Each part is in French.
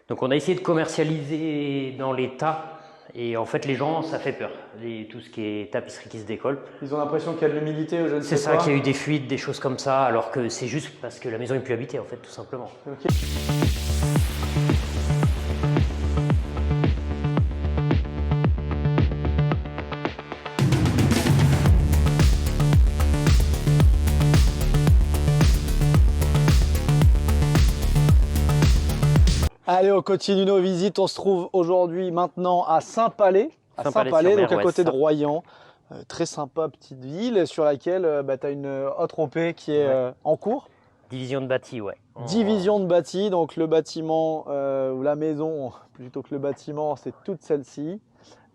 Donc on a essayé de commercialiser dans les tas et en fait les gens, ça fait peur. Tout ce qui est tapisserie qui se décolle. Ils ont l'impression qu'il y a de l'humidité ou je ne sais C'est quoi. ça, qu'il y a eu des fuites, des choses comme ça, alors que c'est juste parce que la maison est plus habitée en fait, tout simplement. Ok. Allez, on continue nos visites. On se trouve aujourd'hui maintenant à Saint-Palais. À Saint-Palais, donc à côté de Royan. Très sympa petite ville sur laquelle tu as une OTROP qui est en cours. Division de bâti, ouais. Division de bâti, donc le bâtiment ou la maison, plutôt que le bâtiment, c'est toute celle-ci.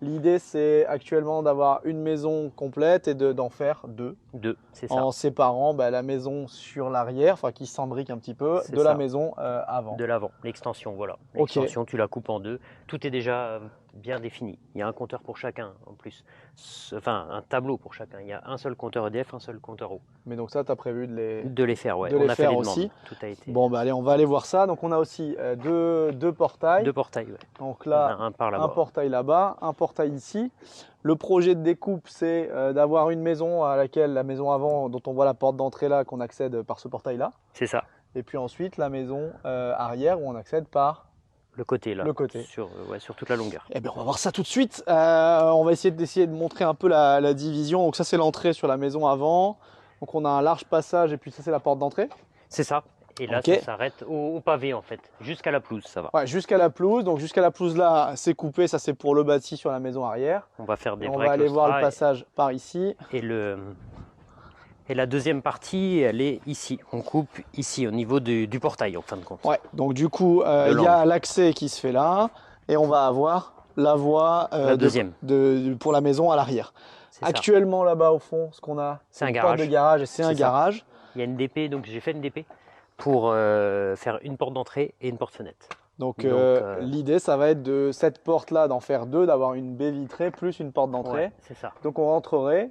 L'idée, c'est actuellement d'avoir une maison complète et d'en faire deux. Deux, c'est ça. En séparant la maison sur l'arrière, enfin qui s'embrique un petit peu, de la maison avant. De l'avant, l'extension, voilà. L'extension, tu la coupes en deux. Tout est déjà bien défini. Il y a un compteur pour chacun en plus. Enfin, un tableau pour chacun. Il y a un seul compteur EDF, un seul compteur eau. Mais donc ça, tu as prévu de les faire, ouais. On a fait les demandes. Aussi. Tout a été... Bon, allez, on va aller voir ça. Donc on a aussi deux portails. Deux portails, ouais. Donc là, un portail là-bas, un portail ici. Le projet de découpe, c'est d'avoir une maison à laquelle, la maison avant, dont on voit la porte d'entrée là, qu'on accède par ce portail-là. C'est ça. Et puis ensuite, la maison arrière, où on accède par... Le côté là, le côté. Sur toute la longueur. Eh bien, on va voir ça tout de suite. On va essayer de montrer un peu la division. Donc ça, c'est l'entrée sur la maison avant. Donc on a un large passage et puis ça, c'est la porte d'entrée. C'est ça. Et là, ça s'arrête au pavé en fait, jusqu'à la pelouse, ça va. Ouais, jusqu'à la pelouse. Donc jusqu'à la pelouse là, c'est coupé. Ça, c'est pour le bâti sur la maison arrière. On va faire des On va aller voir le passage par ici. Et la deuxième partie, elle est ici. On coupe ici, au niveau du portail, en fin de compte. Ouais, donc du coup, il y a l'accès qui se fait là. Et on va avoir la voie pour la maison à l'arrière. Actuellement, là-bas, au fond, ce qu'on a, c'est un garage. Porte de garage et c'est un garage. Il y a une DP, donc j'ai fait une DP pour faire une porte d'entrée et une porte-fenêtre. Donc l'idée, ça va être de cette porte-là, d'en faire deux, d'avoir une baie vitrée plus une porte d'entrée. Ouais, c'est ça. Donc on rentrerait.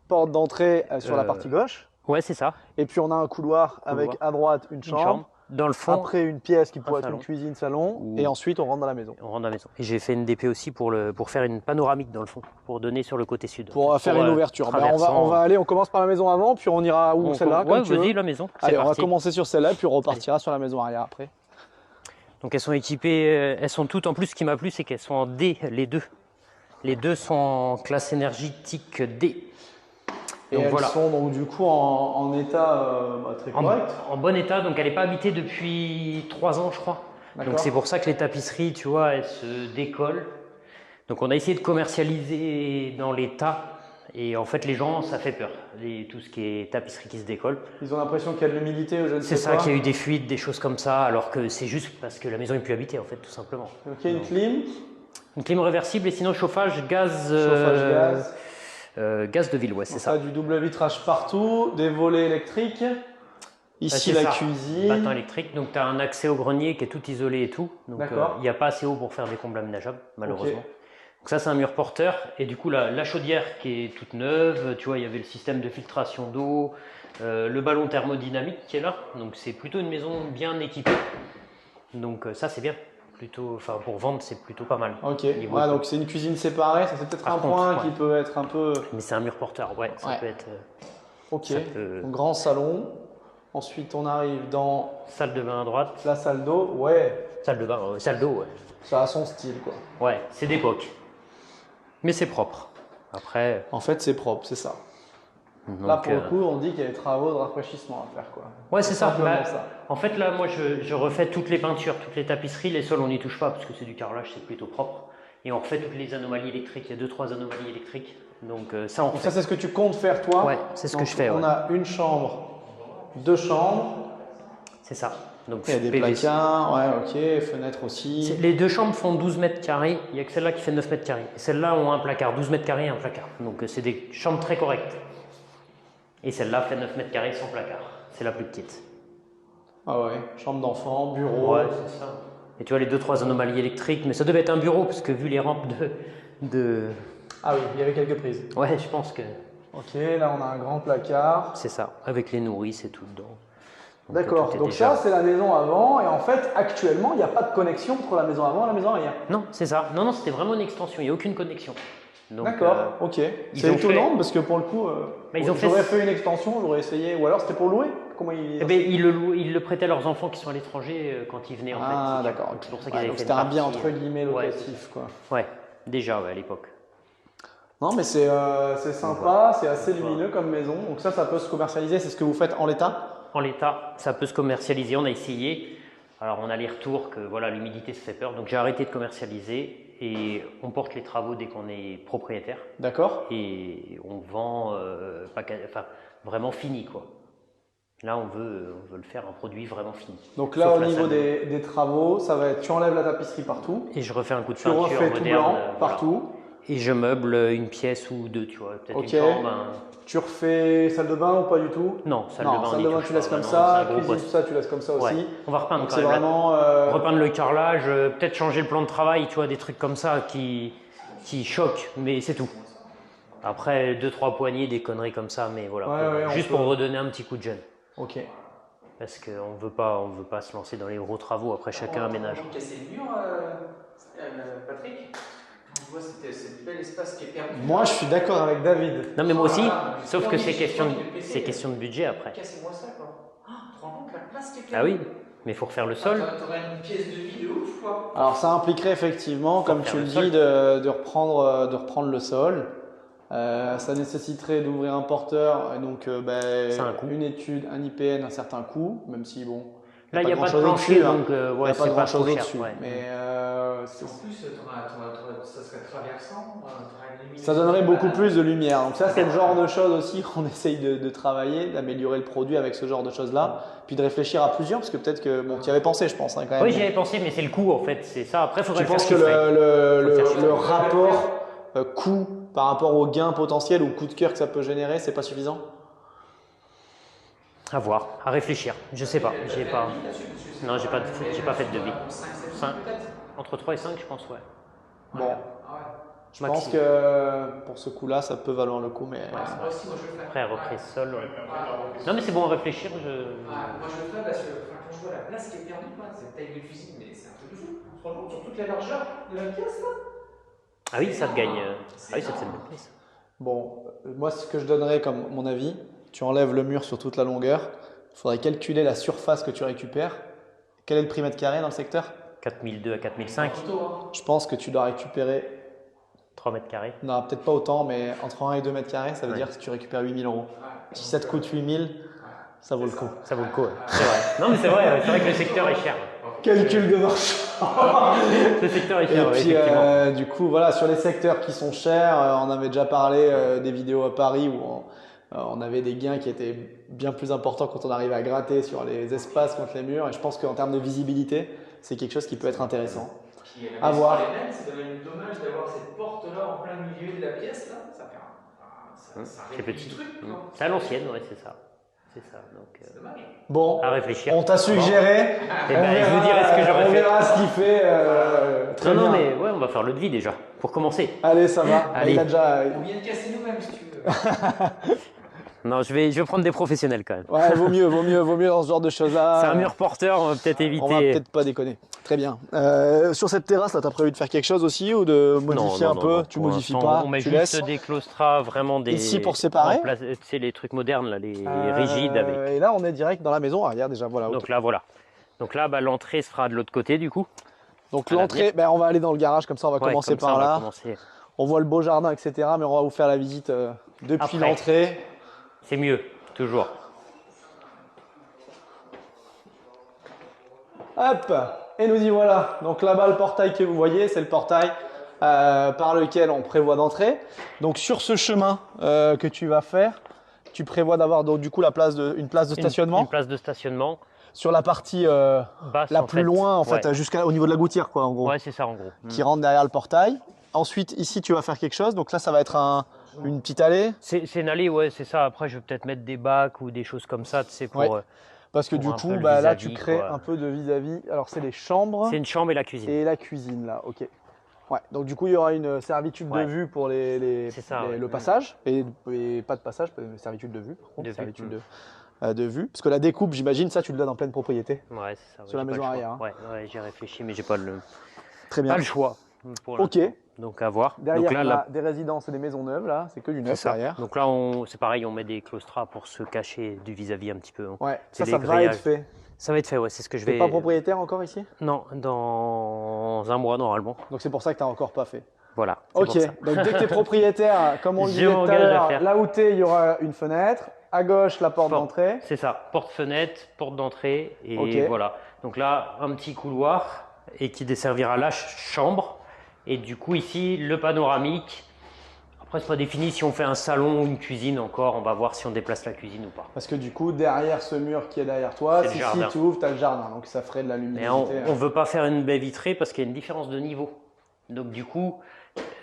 Porte d'entrée sur la partie gauche. Ouais, c'est ça. Et puis on a un couloir avec à droite une chambre. Dans le fond. Après une pièce qui pourrait être une cuisine, salon. Et ensuite on rentre dans la maison. On rentre dans la maison. Et j'ai fait une DP aussi pour faire une panoramique dans le fond, pour donner sur le côté sud. Pour faire une ouverture. On va aller, on commence par la maison avant, puis on ira où celle-là. Ouais, vas-y, la maison. Allez, on va commencer sur celle-là, puis on repartira sur la maison arrière après. Donc elles sont équipées, elles sont toutes en plus. Ce qui m'a plu, c'est qu'elles sont en D, les deux. Les deux sont en classe énergétique D. Et donc, elles sont donc du coup en état très correct. En bon état, donc elle n'est pas habitée depuis 3 ans je crois. Donc c'est pour ça que les tapisseries, tu vois, elles se décollent. Donc on a essayé de commercialiser dans les tas et en fait les gens, ça fait peur. Tout ce qui est tapisserie qui se décolle. Ils ont l'impression qu'il y a de l'humidité ou je ne sais quoi. C'est ça, qu'il y a eu des fuites, des choses comme ça, alors que c'est juste parce que la maison est plus habitée en fait, tout simplement. Ok, une clim. Une clim réversible et sinon chauffage, gaz. Gaz de ville, ouais, c'est ça. Du double vitrage partout, des volets électriques. Ici, la cuisine. Bâton électrique. Donc, tu as un accès au grenier qui est tout isolé et tout. Donc, il n'y a pas assez haut pour faire des combles aménageables, malheureusement. Donc, ça, c'est un mur porteur. Et du coup, la chaudière qui est toute neuve. Tu vois, il y avait le système de filtration d'eau, le ballon thermodynamique qui est là. Donc, c'est plutôt une maison bien équipée. Donc, ça, c'est bien. Pour vendre, c'est plutôt pas mal. Ok, donc c'est une cuisine séparée, ça c'est peut-être un point qui peut être un peu... Mais c'est un mur porteur, ça peut être... Ok, donc, grand salon. Ensuite, on arrive dans... Salle de bain à droite. La salle d'eau, Salle de bain, salle d'eau, Ça a son style, quoi. Ouais, c'est d'époque. Mais c'est propre. Après... En fait, c'est propre, c'est ça. Donc, là, pour le coup, on dit qu'il y a des travaux de rafraîchissement à faire, quoi. Ouais, c'est ça. En fait, là, moi, je refais toutes les peintures, toutes les tapisseries. Les sols, on n'y touche pas parce que c'est du carrelage, c'est plutôt propre. Et on refait toutes les anomalies électriques. Il y a 2-3 anomalies électriques. Donc, ça, on fait. Ça, c'est ce que tu comptes faire, toi? Ouais, c'est ce que je fais. On a une chambre, 2 chambres. C'est ça. Donc, il y a des placards, fenêtres aussi. Les 2 chambres font 12 mètres carrés. Il n'y a que celle-là qui fait 9 mètres carrés. Celles-là ont un placard, 12 mètres carrés et un placard. Donc, c'est des chambres très correctes. Et celle-là fait 9 mètres carrés sans placard. C'est la plus petite. Ah ouais, chambre d'enfant, bureau. Ouais, c'est ça. Et tu vois les 2-3 anomalies électriques, mais ça devait être un bureau parce que vu les rampes de... Ah oui, il y avait quelques prises. Ouais, je pense que... Ok, là on a un grand placard. C'est ça, avec les nourrices et tout dedans. D'accord, donc ça c'est la maison avant et en fait actuellement il n'y a pas de connexion entre la maison avant et la maison arrière. Non, c'est ça. Non, c'était vraiment une extension, il n'y a aucune connexion. D'accord, ok. C'est étonnant parce que pour le coup, j'aurais fait une extension, j'aurais essayé, ou alors c'était pour louer. Comment ils le prêtaient à leurs enfants qui sont à l'étranger quand ils venaient en fait. Ah d'accord, c'est pour ça qu'ils avaient fait c'était un bien entre guillemets locatif quoi. Ouais, déjà à l'époque. Non mais c'est sympa, c'est assez lumineux comme maison, donc ça peut se commercialiser, c'est ce que vous faites en l'état? En l'état, ça peut se commercialiser, on a essayé. Alors on a les retours que voilà, l'humidité se fait peur, donc j'ai arrêté de commercialiser et on porte les travaux dès qu'on est propriétaire. D'accord. Et on vend vraiment fini quoi. Là on veut le faire un produit vraiment fini. Donc là au niveau des travaux, ça va être tu enlèves la tapisserie partout. Et je refais un coup de peinture moderne. Tu refais tout blanc partout. Voilà. Et je meuble une pièce ou deux, tu vois, peut-être une chambre. Tu refais salle de bain ou pas du tout? Non, salle de bain tu laisses comme ça, cuisine, tout ça tu laisses comme ça aussi. On va repeindre quand même. Vraiment, repeindre le carrelage, peut-être changer le plan de travail, tu vois, des trucs comme ça qui choquent, mais c'est tout. Après, 2-3 poignées, des conneries comme ça, mais voilà, juste pour redonner un petit coup de jeune. Ok. Parce qu'on veut pas se lancer dans les gros travaux, après chacun aménage. On va casser le mur, Patrick? Tu vois, c'est bel espace qui est perdu. Moi, je suis d'accord avec David. Non, mais moi aussi, sauf que c'est question de budget après. Cassez-moi ça, quoi. Tu te rends compte la place qui est perdue? Ah oui, mais il faut refaire le sol. T'aurais une pièce de vie de ouf, quoi. Alors, ça impliquerait effectivement, comme tu le dis, de reprendre le sol. Ça nécessiterait d'ouvrir un porteur, et donc une étude, un IPN, un certain coût, même si bon. Là, il n'y a pas de plancher, donc c'est pas grand chose au-dessus. Mais en plus, ça serait traversant. Ça donnerait beaucoup plus de lumière. Donc ça, c'est le genre de choses aussi qu'on essaye de travailler, d'améliorer le produit avec ce genre de choses-là, puis de réfléchir à plusieurs, parce que peut-être que tu y avais pensé, je pense, quand même. Oui, j'y avais pensé, mais c'est le coût en fait, c'est ça. Après, tu penses que le rapport coût par rapport au gain potentiel ou coût de cœur que ça peut générer, c'est pas suffisant? À voir, à réfléchir. Je sais pas. J'ai pas fait de devis. Entre 3 et 5, je pense, ouais. Bon. Je pense que pour ce coup-là, ça peut valoir le coup, mais. Après, reprise sol. Non, mais c'est bon à réfléchir. Moi, je le ferais parce que quand je vois la place qui est perdue, cette taille de cuisine, mais c'est un truc de fou. Franchement, sur toute la largeur de la pièce, là. Ah oui, ça te gagne. Ah oui, ça te fait une bonne pièce. Bon, moi, ce que je donnerais comme mon avis, tu enlèves le mur sur toute la longueur. Il faudrait calculer la surface que tu récupères. Quel est le prix mètre carré dans le secteur? 4002 à 4005. Je pense que tu dois récupérer 3 mètres carrés. Non, peut-être pas autant, mais entre 1 et 2 mètres carrés, ça veut dire que tu récupères 8 000 €. Si ça te coûte 8 000, ça vaut le coup. Ça vaut le coup, c'est vrai. Non, mais c'est vrai que le secteur est cher. Calcul de marché. Le secteur est cher, et puis, effectivement. Du coup, voilà, sur les secteurs qui sont chers, on avait déjà parlé des vidéos à Paris où on avait des gains qui étaient bien plus importants quand on arrivait à gratter sur les espaces contre les murs. Et je pense qu'en termes de visibilité, c'est quelque chose qui peut être intéressant. À voir. C'est quand même dommage d'avoir cette porte-là en plein milieu de la pièce. Là. Ça c'est petit. C'est à l'ancienne, ouais, c'est ça. C'est ça. Donc, c'est dommage. Bon, à réfléchir. On t'a suggéré. Je vous dirai ce que j'aurais fait. On verra ce qu'il fait. Très bien. Non, mais ouais, on va faire le devis déjà, pour commencer. Allez, ça va. Allez. On vient de casser nous-mêmes si tu veux. Non, je vais prendre des professionnels quand même. Ouais, vaut mieux dans ce genre de choses-là. C'est un mur porteur, on va peut-être éviter. On va peut-être pas déconner. Très bien. Sur cette terrasse, là, t'as prévu de faire quelque chose aussi ou de modifier un peu? Tu modifies pas? On met tu juste laisses des claustras, vraiment des. Ici pour séparer. C'est les trucs modernes là, les rigides avec. Et là, on est direct dans la maison arrière déjà. Voilà. Donc là, voilà. Donc là, l'entrée se fera de l'autre côté du coup. Donc l'entrée, on va aller dans le garage comme ça. On va commencer par là. On voit le beau jardin, etc. Mais on va vous faire la visite depuis l'entrée. C'est mieux. Toujours. Hop, et nous y voilà. Donc là-bas, le portail que vous voyez, c'est le portail par lequel on prévoit d'entrer. Donc sur ce chemin que tu vas faire, tu prévois d'avoir donc du coup une place de stationnement. Une place de stationnement. Sur la partie basse, la plus loin, en fait, jusqu'au niveau de la gouttière, quoi, en gros. Ouais, c'est ça, en gros. Qui rentre derrière le portail. Ensuite, ici, tu vas faire quelque chose. Donc là, ça va être une petite allée. C'est une allée, ouais, c'est ça. Après, je vais peut-être mettre des bacs ou des choses comme ça, tu sais, pour. Parce que du coup, là, tu crées un peu de vis-à-vis. Alors, c'est les chambres. C'est une chambre et la cuisine. Et la cuisine, là, ok. Ouais, donc du coup, il y aura une servitude de vue pour le passage. Et pas de passage, mais servitude de vue, par contre. de vue. Parce que la découpe, j'imagine, ça tu le donnes en pleine propriété. Ouais, c'est ça. Ouais, sur la maison arrière. Hein. Ouais, j'ai réfléchi, mais j'ai pas Très bien. Pas le choix. Ok. Donc à voir. Derrière, donc là, des résidences et des maisons neuves, là, c'est que du neuf derrière. Donc là, c'est pareil, on met des claustras pour se cacher du vis-à-vis un petit peu. Ouais, ça va être fait. Ça va être fait, ouais, c'est ce que je vais. T'es pas propriétaire encore ici? Non, dans un mois normalement. Donc c'est pour ça que tu n'as encore pas fait. Voilà. Ok, donc dès que tu es propriétaire, comme on le disait tout à l'heure, là où tu es, il y aura une fenêtre. À gauche, la porte d'entrée. C'est ça, porte-fenêtre, porte d'entrée. Et voilà. Donc là, un petit couloir et qui desservira la chambre. Et du coup, ici, le panoramique. Après, c'est pas défini si on fait un salon ou une cuisine encore. On va voir si on déplace la cuisine ou pas. Parce que du coup, derrière ce mur qui est derrière toi, si tu ouvres, tu as le jardin. Donc ça ferait de la luminosité. Mais on ne veut pas faire une baie vitrée parce qu'il y a une différence de niveau. Donc du coup,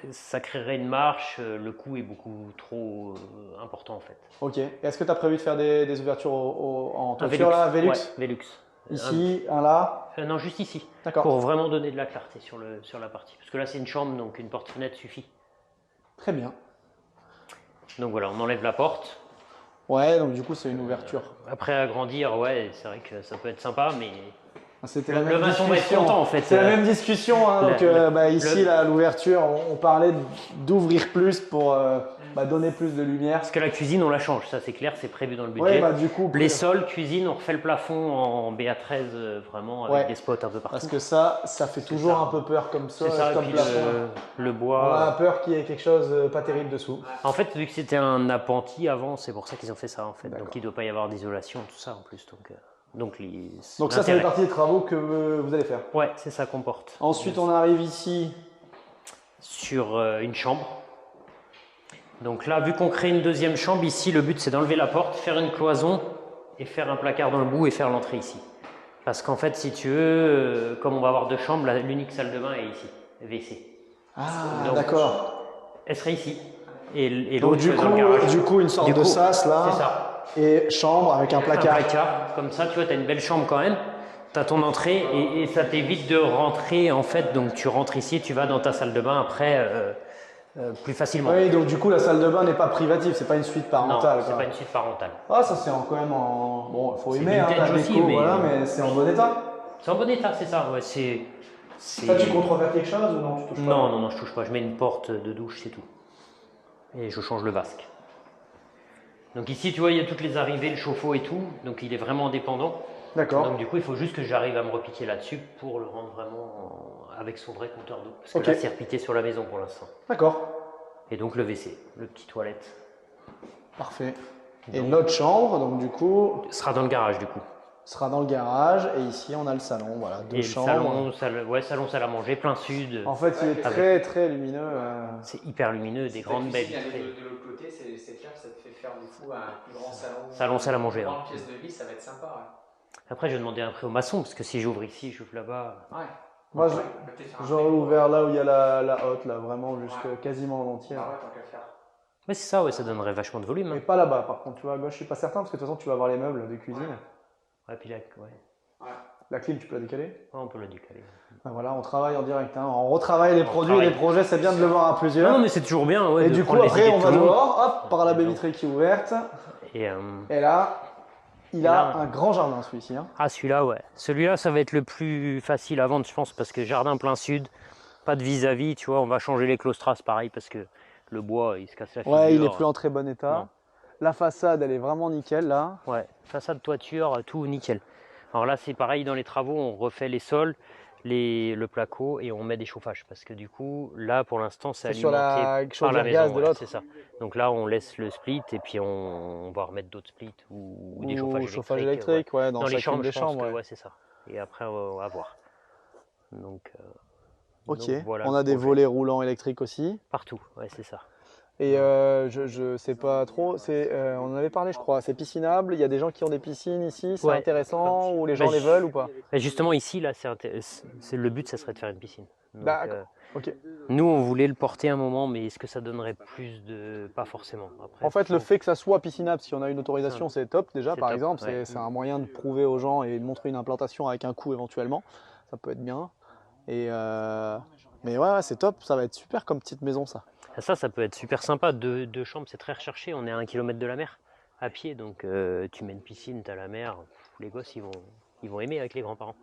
ça créerait une marche. Le coût est beaucoup trop important en fait. Ok. Est-ce que tu as prévu de faire des ouvertures en toiture là, Velux? Ouais, Velux. Ici, un là? Non, juste ici. D'accord. Pour vraiment donner de la clarté sur la partie. Parce que là, c'est une chambre, donc une porte-fenêtre suffit. Très bien. Donc voilà, on enlève la porte. Ouais, donc du coup, c'est une ouverture. Après, agrandir, ouais, c'est vrai que ça peut être sympa, mais c'était le maçon va être content en fait. C'est la même discussion. Hein, donc ici, l'ouverture, on parlait d'ouvrir plus pour donner plus de lumière. Parce que la cuisine, on la change, ça c'est clair, c'est prévu dans le budget. Ouais, du coup, les sols, cuisine, on refait le plafond en BA13 vraiment avec des spots un peu partout. Parce que ça fait toujours un peu peur comme sol, comme plafond. Le bois. On a peur qu'il y ait quelque chose pas terrible dessous. En fait, vu que c'était un appentis avant, c'est pour ça qu'ils ont fait ça en fait. Donc il ne doit pas y avoir d'isolation, tout ça en plus. Donc ça fait partie des travaux que vous allez faire. Ouais, c'est ça qu'on porte. Ensuite, on arrive ici sur une chambre. Donc là, vu qu'on crée une deuxième chambre, ici, le but c'est d'enlever la porte, faire une cloison et faire un placard dans le bout et faire l'entrée ici. Parce qu'en fait, si tu veux, comme on va avoir deux chambres, l'unique salle de bain est ici, WC. Ah, d'accord. Elle serait ici. Et l'autre dans le garage. Du coup, une sorte de sas là. C'est ça. Et chambre avec un placard. Un placard, comme ça, tu vois, tu as une belle chambre quand même. Tu as ton entrée et ça t'évite de rentrer en fait. Donc tu rentres ici, tu vas dans ta salle de bain après plus facilement. Oui, donc du coup, la salle de bain n'est pas privative, c'est pas une suite parentale. Non, c'est pas une suite parentale. Ah, ça c'est quand même en. Bon, il faut aimer la aussi, déco, mais c'est en bon état. C'est en bon état, c'est ça. Ouais, Ça, tu comptes refaire quelque chose ou non, tu touches pas? Non, je touche pas. Je mets une porte de douche, c'est tout. Et je change le vasque. Donc ici, tu vois, il y a toutes les arrivées, le chauffe-eau et tout. Donc il est vraiment indépendant. D'accord. Donc du coup, il faut juste que j'arrive à me repiquer là-dessus pour le rendre vraiment avec son vrai compteur d'eau. Parce que là, c'est repiqué sur la maison pour l'instant. D'accord. Et donc le WC, le petit toilette. Parfait. Et notre chambre, donc du coup, sera dans le garage du coup. Sera dans le garage et ici on a le salon, voilà, deux chambres. Salon, salle à manger, plein sud. En fait, il est très lumineux. C'est hyper lumineux, des grandes baies vitrées. De l'autre côté, c'est clair, ça te fait faire du coup un plus grand salon. Salon, salle à manger. Une grande pièce de vie, ça va être sympa. Ouais. Après, je vais demander un prix au maçon parce que si j'ouvre ici, j'ouvre là-bas. Ouais. Moi, j'aurais ouvert là où il y a la hotte, là, vraiment, jusque quasiment en entier. Ah ouais, tant qu'à faire. Ouais, c'est ça, ouais, ça donnerait vachement de volume. Mais pas là-bas, par contre, tu vois, à gauche, je suis pas certain parce que de toute façon, tu vas avoir les meubles de cuisine. Ouais, puis là, ouais. La clim, tu peux la décaler? Ouais, on peut la décaler. Ben voilà, on travaille en direct, hein. On retravaille les produits, les projets, c'est bien de le voir à plusieurs. Non, mais c'est toujours bien. Ouais, et du coup, après, on va dehors, hop, par la baie vitrée qui est ouverte. Et là, il a un grand jardin, celui-ci. Hein. Ah, celui-là, ouais. Celui-là, ça va être le plus facile à vendre, je pense, parce que jardin plein sud, pas de vis-à-vis, tu vois. On va changer les claustras, pareil, parce que le bois, il se casse la figure. Ouais, il est plus en très bon état. Non. La façade, elle est vraiment nickel, là. Ouais, façade, toiture, tout nickel. Alors là, c'est pareil dans les travaux, on refait les sols, le placo et on met des chauffages. Parce que du coup, là, pour l'instant, c'est alimenté sur la maison. Gaz de l'autre. C'est ça. Donc là, on laisse le split et puis on va remettre d'autres splits ou des chauffages électriques. Ouais, dans les chambres, des chambres. Ouais, c'est ça. Et après, on va voir. Donc, ok, voilà, on a des volets roulants électriques aussi. Partout, ouais, c'est ça. Et je sais pas trop, on en avait parlé je crois, c'est piscinable, il y a des gens qui ont des piscines ici, c'est intéressant ou les gens les veulent ou pas? Justement ici, là, le but, ça serait de faire une piscine. D'accord, ok. Nous, on voulait le porter un moment, mais est-ce que ça donnerait plus de... Pas forcément. Après, en fait, le fait que ça soit piscinable, si on a une autorisation, c'est top déjà, par exemple, c'est un moyen de prouver aux gens et de montrer une implantation avec un coût éventuellement, ça peut être bien. Et mais ouais, c'est top, ça va être super comme petite maison ça. Ça peut être super sympa. Deux chambres, c'est très recherché. On est à 1 km de la mer. à pied, donc tu mets une piscine, tu as la mer, les gosses ils vont aimer avec les grands-parents.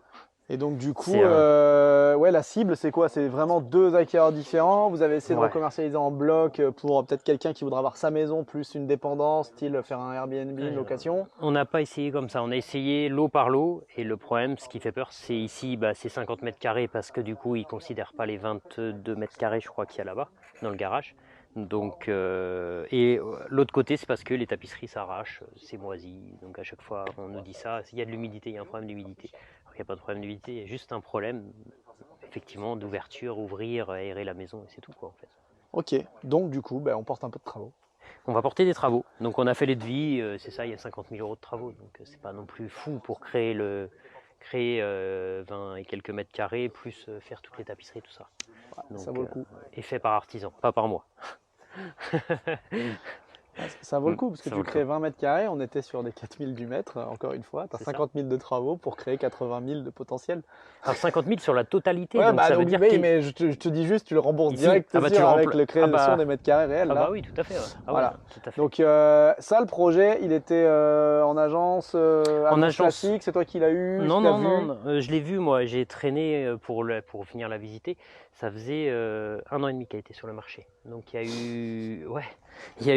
Et donc du coup, ouais, la cible c'est quoi? C'est vraiment 2 acquéreurs différents. Vous avez essayé de recommercialiser en bloc pour peut-être quelqu'un qui voudra avoir sa maison plus une dépendance, style faire un Airbnb, une location? On n'a pas essayé comme ça, on a essayé lot par lot et le problème, ce qui fait peur, c'est ici, c'est 50 mètres carrés parce que du coup ils ne considèrent pas les 22 mètres carrés je crois qu'il y a là-bas dans le garage. Donc, et l'autre côté c'est parce que les tapisseries s'arrachent, c'est moisi, donc à chaque fois on nous dit ça, il y a de l'humidité, il y a un problème d'humidité. Alors il n'y a pas de problème d'humidité, il y a juste un problème effectivement d'ouverture, ouvrir, aérer la maison et c'est tout quoi en fait. Ok, donc du coup on porte un peu de travaux. On va porter des travaux, donc on a fait les devis, c'est ça, il y a 50 000 € de travaux, donc c'est pas non plus fou pour créer 20 et quelques mètres carrés, plus faire toutes les tapisseries, tout ça. Donc, ça vaut le coup. Et fait par artisan, pas par moi. Ça vaut le coup, parce que tu crées 20 mètres carrés, on était sur des 4000 du mètre, encore une fois, tu as 50 000 de travaux pour créer 80 000 de potentiel. Alors 50 000 sur la totalité, ouais, donc ça veut dire mais je te dis juste, tu le rembourses direct avec la création des mètres carrés réels. Bah oui, tout à fait. Ouais. Voilà. Ouais, tout à fait. Donc ça, le projet, il était en agence, classique, c'est toi qui l'as eu? Non, je l'ai vu moi, j'ai traîné pour venir la visiter. Ça faisait 1 an et demi qu'elle était sur le marché. Donc il y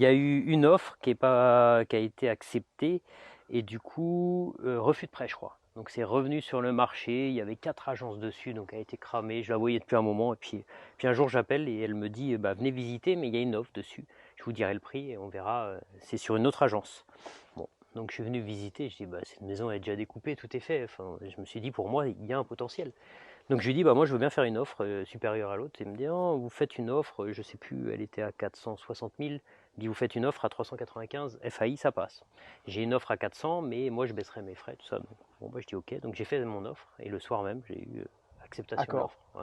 a eu une offre qui a été acceptée et du coup refus de prêt je crois. Donc c'est revenu sur le marché, il y avait 4 agences dessus, donc elle a été cramée, je la voyais depuis un moment et puis un jour j'appelle et elle me dit venez visiter mais il y a une offre dessus, je vous dirai le prix et on verra, c'est sur une autre agence. Bon, donc je suis venu visiter, je dis cette maison elle est déjà découpée, tout est fait, enfin, je me suis dit pour moi il y a un potentiel. Donc je lui dis moi je veux bien faire une offre supérieure à l'autre. Et il me dit oh, vous faites une offre, je sais plus, elle était à 460 000. Il dit vous faites une offre à 395, FAI ça passe. J'ai une offre à 400 mais moi je baisserai mes frais tout ça. Donc, bon je dis ok, donc j'ai fait mon offre et le soir même j'ai eu acceptation de l'offre. Ouais.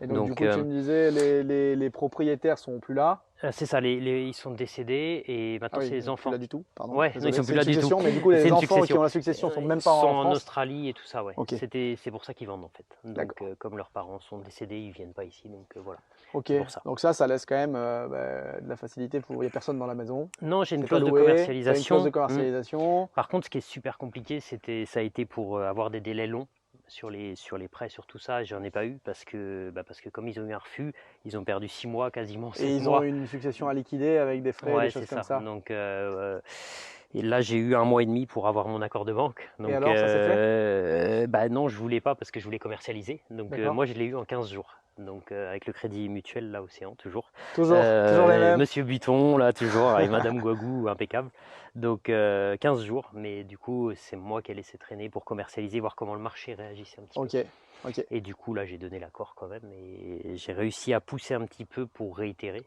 Et donc du coup tu me disais les propriétaires sont plus là. C'est ça, ils sont décédés et maintenant c'est les enfants. Plus là du tout, pardon. Ouais, non, ils sont plus là du tout. Mais du coup les enfants qui ont la succession sont même pas en France. En Australie et tout ça, ouais. Okay. C'est pour ça qu'ils vendent en fait. Donc comme leurs parents sont décédés, ils viennent pas ici, donc voilà. Ok. Pour ça. Donc ça laisse quand même de la facilité pour il n'y a personne dans la maison. Non, j'ai une clause de commercialisation. Une clause de commercialisation. Par contre, ce qui est super compliqué, ça a été pour avoir des délais longs. Sur les prêts, sur tout ça, j'en ai pas eu parce que comme ils ont eu un refus, ils ont perdu 6 mois quasiment. 7 et ils mois. ont une succession à liquider avec des frais, des choses comme ça. Donc, et là, j'ai eu 1 mois et demi pour avoir mon accord de banque. Donc, et alors, ça s'est fait non, je voulais pas parce que je voulais commercialiser. Donc, moi, je l'ai eu en 15 jours. Donc, avec le crédit mutuel, là, Océan, toujours. Toujours les mêmes. Monsieur Buton, là, toujours, et Madame Guagou, impeccable. Donc, 15 jours. Mais du coup, c'est moi qui ai laissé traîner pour commercialiser, voir comment le marché réagissait un petit peu. Ok. Et du coup, là, j'ai donné l'accord quand même. Et j'ai réussi à pousser un petit peu pour réitérer.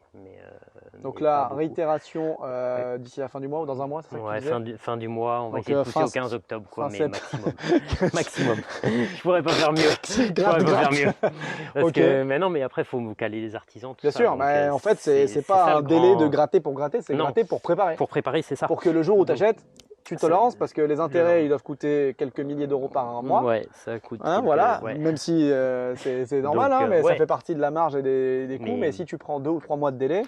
Donc là, réitération d'ici la fin du mois ou dans un mois, c'est ça que tu disais ? Fin du mois, on va essayer de pousser au 15 octobre, quoi, mais maximum. Maximum. Je pourrais pas faire mieux. Parce que, mais non, mais après, il faut me caler les artisans. Tout Bien ça, sûr, donc, mais en fait, c'est pas un délai de gratter pour gratter, c'est gratter pour préparer. Pour préparer, c'est ça. Pour que le jour où tu achètes, tu te lances parce que les intérêts ils doivent coûter quelques milliers d'euros par mois. Ouais, ça coûte. Voilà, même si c'est normal, donc, mais ça fait partie de la marge et des coûts. Mais si tu prends 2 ou 3 mois de délai,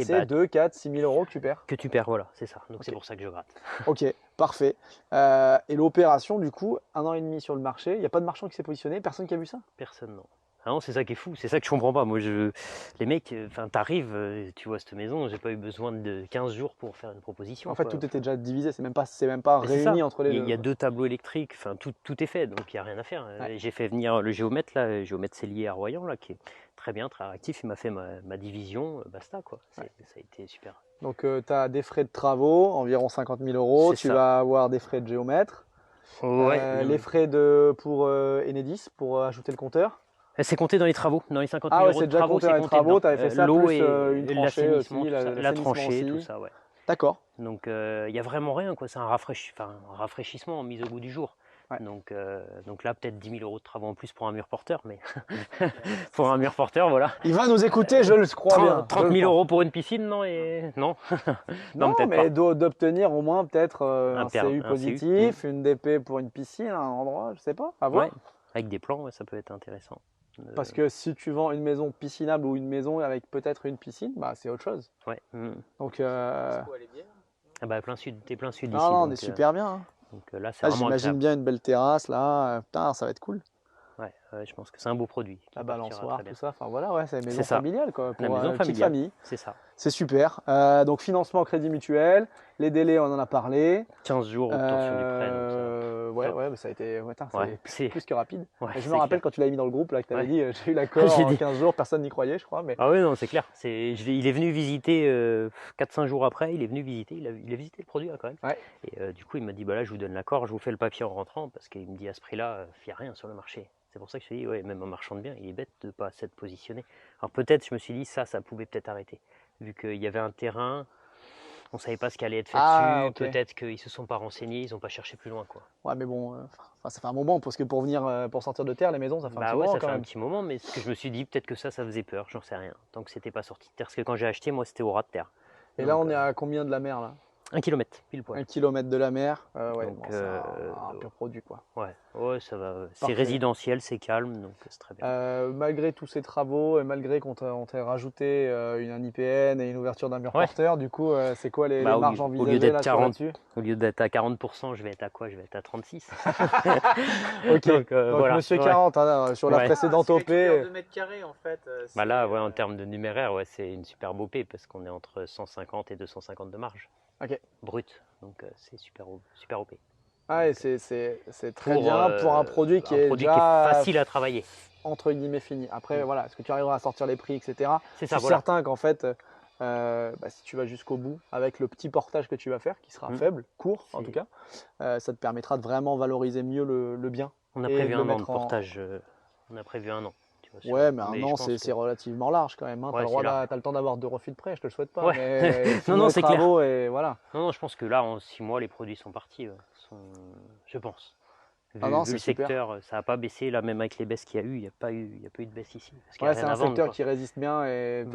c'est 2, 4, 6 000 euros que tu perds. Que tu perds, voilà, c'est ça. Donc c'est pour ça que je gratte. Ok, parfait. Et l'opération, du coup, 1 an et demi sur le marché, il n'y a pas de marchand qui s'est positionné, personne qui a vu ça? Personne, non. Ah non, c'est ça qui est fou, c'est ça que je comprends pas. Moi, les mecs, t'arrives, tu vois cette maison, j'ai pas eu besoin de 15 jours pour faire une proposition. En fait, tout était déjà divisé, c'est même pas réuni entre les deux. Il y a 2 tableaux électriques, enfin tout est fait, donc il n'y a rien à faire. Ouais. J'ai fait venir le géomètre, là, le géomètre Cellier à Royan, là, qui est très bien, très réactif, il m'a fait ma division, basta quoi. Ça a été super. Donc tu as des frais de travaux, environ 50 000 euros, tu vas avoir des frais de géomètre, les frais pour Enedis, pour ajouter le compteur. C'est compté dans les travaux, dans les 50 000 euros c'est déjà compté dans les travaux, tu avais fait ça, l'eau plus une tranchée aussi, la tranchée, tout ça, ouais. D'accord. Donc il n'y a vraiment rien, quoi. C'est un rafraîchissement mise au goût du jour. Ouais. Donc là, peut-être 10 000 euros de travaux en plus pour un mur porteur, mais pour un mur porteur, voilà. Il va nous écouter, je le crois bien. 30 000 euros pour une piscine, non non. Non, mais d'obtenir au moins peut-être un CU positif, une DP pour une piscine, un endroit, je sais pas, à voir. Ouais. Avec des plans, ça peut être intéressant. Parce que si tu vends une maison piscinable ou une maison avec peut-être une piscine, c'est autre chose. Ouais. Donc, Ah bah plein sud, t'es plein sud non, ici. Non, on est super bien. Hein. Donc là, c'est vraiment j'imagine bien une belle terrasse là. Putain, ça va être cool. Ouais, je pense que c'est un beau produit. La balançoire, tout ça. Enfin voilà, ouais, c'est une maison familiale quoi. Pour la maison petite famille. C'est ça. C'est super. Donc financement crédit mutuel. Les délais, on en a parlé. 15 jours obtention du prêt. Ouais, ça a été c'est plus que rapide. Ouais, je me rappelle quand tu l'avais mis dans le groupe, là, que tu avais dit j'ai eu l'accord en 15 jours, personne n'y croyait, je crois. Mais... Ah oui, non, c'est clair. Il est venu visiter 4-5 jours après, il est venu visiter, il a visité le produit là, quand même. Ouais. Et du coup, il m'a dit bah là, je vous donne l'accord, je vous fais le papier en rentrant, parce qu'il me dit à ce prix-là, il n'y a rien sur le marché. C'est pour ça que je me suis dit, ouais, même en marchand de biens, il est bête de ne pas s'être positionné. Alors peut-être, je me suis dit, ça pouvait peut-être arrêter. Vu qu'il y avait un terrain, on ne savait pas ce qui allait être fait dessus, okay. Peut-être qu'ils ne se sont pas renseignés, ils n'ont pas cherché plus loin. Quoi. Ouais, mais bon, ça fait un moment, parce que pour sortir de terre, les maisons, ça fait un petit moment. Ça fait un petit moment, mais ce que je me suis dit, peut-être que ça faisait peur, j'en sais rien. Tant que c'était pas sorti de terre, parce que quand j'ai acheté, moi, c'était au ras de terre. Et donc, là, on est à combien de la mer, là 1 kilomètre, pile poil. 1 kilomètre de la mer, ouais, donc, c'est un pur produit, quoi. Ouais, ça va. C'est résidentiel, c'est calme, donc c'est très bien. Malgré tous ces travaux, et malgré qu'on t'ait rajouté un IPN et une ouverture d'un mur porteur, du coup, c'est quoi les marges envisagées là-dessus? Au lieu d'être à 40%, je vais être à quoi? Je vais être à 36. Ok, donc voilà. Monsieur 40, hein, sur la précédente OP. C'est 2 mètres carrés en fait. Là, en termes de numéraire, c'est une superbe OP parce qu'on est entre 150 et 250 de marge. Ok. Brut, donc c'est super OP. Ah, et c'est très bien pour un produit qui est facile à travailler. Entre guillemets fini. Après, voilà, est-ce que tu arriveras à sortir les prix, etc. C'est ça, je suis certain qu'en fait, si tu vas jusqu'au bout, avec le petit portage que tu vas faire, qui sera faible, court en tout cas, ça te permettra de vraiment valoriser mieux le bien. On a prévu un an de portage. On a prévu un an. Ouais, mais un an, c'est relativement large quand même. Hein. Tu as le temps d'avoir 2 refus de prêt, je te le souhaite pas. Mais non, c'est clair. Et voilà. Non, je pense que là, en 6 mois, les produits sont partis. Je pense. Vu le secteur, ça n'a pas baissé. Là, même avec les baisses qu'il y a eu, il n'y a pas eu de baisse ici. C'est un secteur qui résiste bien. Et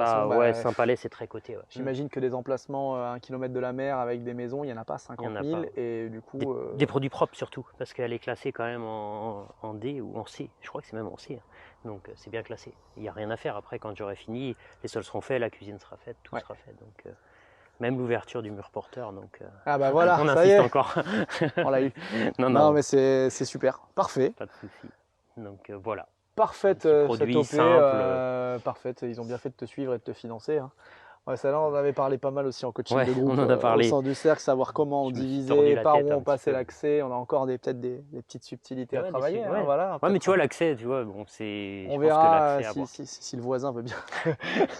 Saint-Palais, c'est très coté. Ouais. J'imagine que des emplacements à 1 km de la mer avec des maisons, il n'y en a pas 50 000. Et du coup, des produits propres surtout, parce qu'elle est classée quand même en D ou en C. Je crois que c'est même en C. Donc c'est bien classé. Il n'y a rien à faire. Après, quand j'aurai fini, les sols seront faits, la cuisine sera faite, tout sera fait. Donc, même l'ouverture du mur porteur. Donc, ah bah voilà, on ça y est. insiste encore. On l'a eu. Non, mais c'est super. Parfait. Pas de souci. Donc voilà. Parfaite cette OP. Simple. Parfaite. Ils ont bien fait de te suivre et de te financer. Hein. Ouais, ça là, on en avait parlé pas mal aussi en coaching de groupe. On en a parlé. Au sein du cercle, savoir comment on divisait, par où on passait l'accès. On a encore peut-être des petites subtilités à travailler. Hein, voilà, mais tu vois, l'accès, bon, c'est. On verra si le voisin veut bien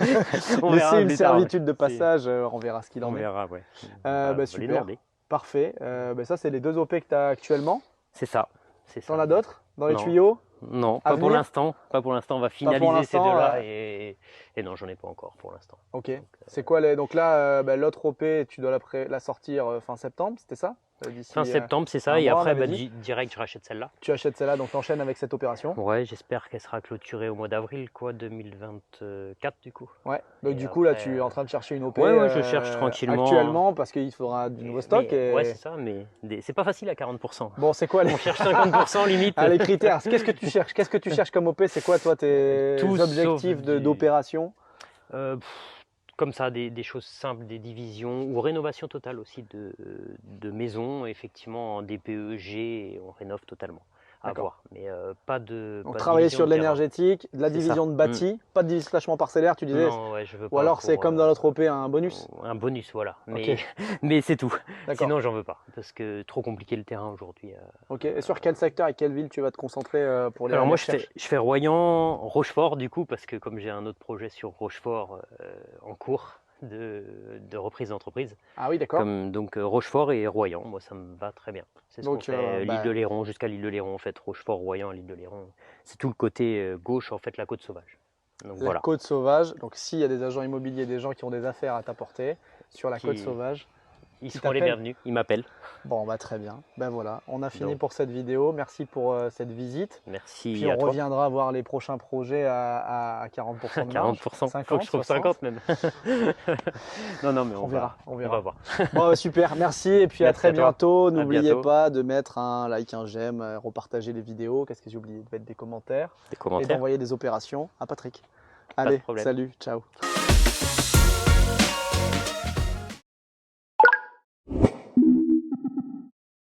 laisser une servitude de passage. On verra ce qu'il en est. On verra, super. Parfait. Ça, c'est les 2 OP que tu as actuellement. C'est ça. T'en as d'autres dans les tuyaux? Non, pas pour l'instant. Pas pour l'instant. On va finaliser ces 2-là et non, j'en ai pas encore pour l'instant. Ok. C'est quoi donc là, l'autre OP, tu dois la sortir fin septembre, c'était ça? Fin septembre, c'est ça. Et après, direct, je rachète celle-là. Tu achètes celle-là, donc tu enchaînes avec cette opération. Ouais, j'espère qu'elle sera clôturée au mois d'avril, 2024 du coup. Ouais. Donc du coup, là, tu es en train de chercher une OP. Ouais, je cherche tranquillement. Actuellement, parce qu'il faudra du nouveau stock. Ouais, c'est ça, mais c'est pas facile à 40%. Bon, c'est quoi On cherche 50% limite. Les critères. Qu'est-ce que tu cherches? Qu'est-ce que tu cherches comme OP? C'est quoi, toi, tes objectifs d'opération? Comme ça, des choses simples, des divisions ou rénovation totale aussi de maisons, effectivement en DPE, G, et on rénove totalement. À voir, mais pas de. Donc travailler sur de l'énergétique, de la division de bâti, pas de division parcellaire, tu disais. Non, je veux pas. Ou alors c'est comme dans l'autre OP, un bonus. Un bonus, voilà. Mais c'est tout. Sinon, j'en veux pas, parce que trop compliqué le terrain aujourd'hui. Ok. Et sur quel secteur et quelle ville tu vas te concentrer pour les? Alors moi, je fais Royan, Rochefort du coup, parce que comme j'ai un autre projet sur Rochefort en cours. De reprise d'entreprise. Ah oui, d'accord. Donc Rochefort et Royan, moi ça me va très bien. C'est ce qu'on fait, l'île de Léron, jusqu'à l'île de Léron en fait, Rochefort, Royan, l'île de Léron. C'est tout le côté gauche en fait, la côte sauvage. Donc, côte sauvage, donc s'il y a des agents immobiliers, des gens qui ont des affaires à t'apporter sur la côte sauvage, ils seront les bienvenus, ils m'appellent. Bon, très bien. Voilà, on a fini pour cette vidéo. Merci pour cette visite. Merci. Puis on reviendra voir les prochains projets à 40% de marge. 40%, 50, faut que je trouve 50 même. non, mais on verra. On va voir. Bon, super, merci et puis à très bientôt. N'oubliez pas de mettre un like, un j'aime, repartager les vidéos. Qu'est-ce que j'ai oublié? De mettre des commentaires. Et d'envoyer des opérations à Patrick. Allez, salut, ciao.